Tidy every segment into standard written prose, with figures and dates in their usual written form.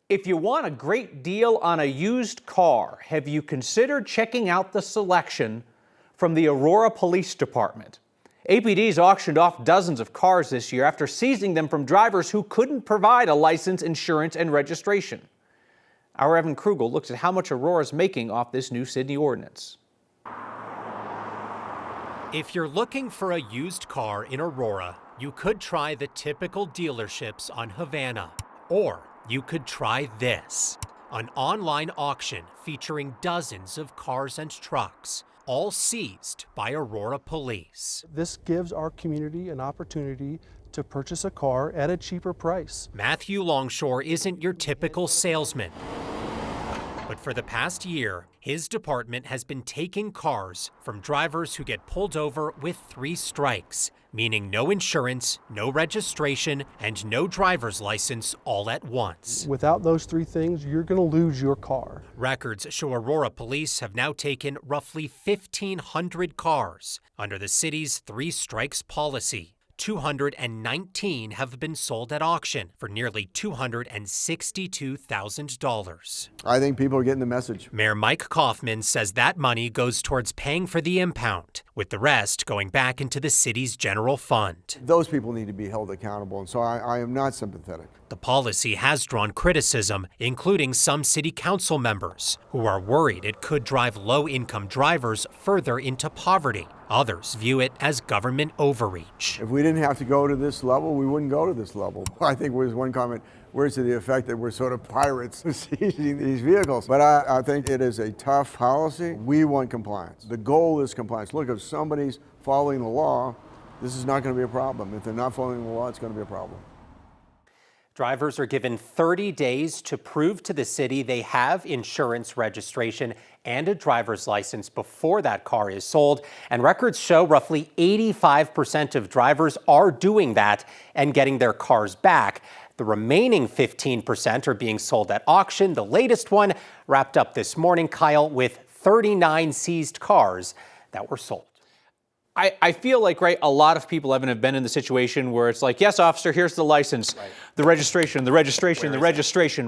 If you want a great deal on a used car, have you considered checking out the selection from the Aurora Police Department? APD's auctioned off dozens of cars this year after seizing them from drivers who couldn't provide a license, insurance, and registration. Our Evan Krugel looks at how much Aurora's making off this new Sydney ordinance. If you're looking for a used car in Aurora, you could try the typical dealerships on Havana. Or you could try this, an online auction featuring dozens of cars and trucks, all seized by Aurora Police. This gives our community an opportunity to purchase a car at a cheaper price. Matthew Longshore isn't your typical salesman. But for the past year, his department has been taking cars from drivers who get pulled over with 3 strikes, meaning no insurance, no registration, and no driver's license all at once. Without those 3 things, you're going to lose your car. Records show Aurora Police have now taken roughly 1,500 cars under the city's 3 strikes policy. 219 have been sold at auction for nearly $262,000. I think people are getting the message. Mayor Mike Kaufman says that money goes towards paying for the impound, with the rest going back into the city's general fund. Those people need to be held accountable, and so I am not sympathetic. The policy has drawn criticism, including some city council members, who are worried it could drive low-income drivers further into poverty. Others view it as government overreach. If we didn't have to go to this level, we wouldn't go to this level. I think there was one comment, words to the effect that we're sort of pirates seizing these vehicles. But I think it is a tough policy. We want compliance. The goal is compliance. Look, if somebody's following the law, this is not going to be a problem. If they're not following the law, it's going to be a problem. Drivers are given 30 days to prove to the city they have insurance, registration, and a driver's license before that car is sold. And records show roughly 85% of drivers are doing that and getting their cars back. The remaining 15% are being sold at auction. The latest one wrapped up this morning, Kyle, with 39 seized cars that were sold. I feel like, right, a lot of people have been in the situation where it's like, yes, officer, here's the license, right, the registration,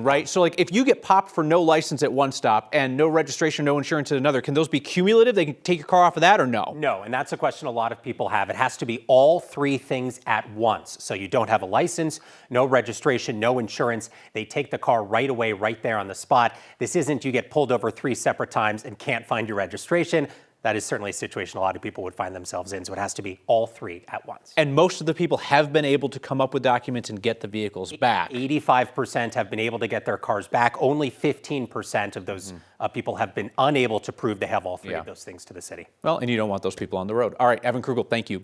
right? So, like, if you get popped for no license at one stop and no registration, no insurance at another, can those be cumulative? They can take your car off of that or no? No, and that's a question a lot of people have. It has to be all 3 things at once. So you don't have a license, no registration, no insurance. They take the car right away, right there on the spot. This isn't you get pulled over 3 separate times and can't find your registration. That is certainly a situation a lot of people would find themselves in, so it has to be all 3 at once. And most of the people have been able to come up with documents and get the vehicles back. 85% have been able to get their cars back. Only 15% of those people have been unable to prove they have all 3 of those things to the city. Well, and you don't want those people on the road. All right, Evan Krugel, thank you.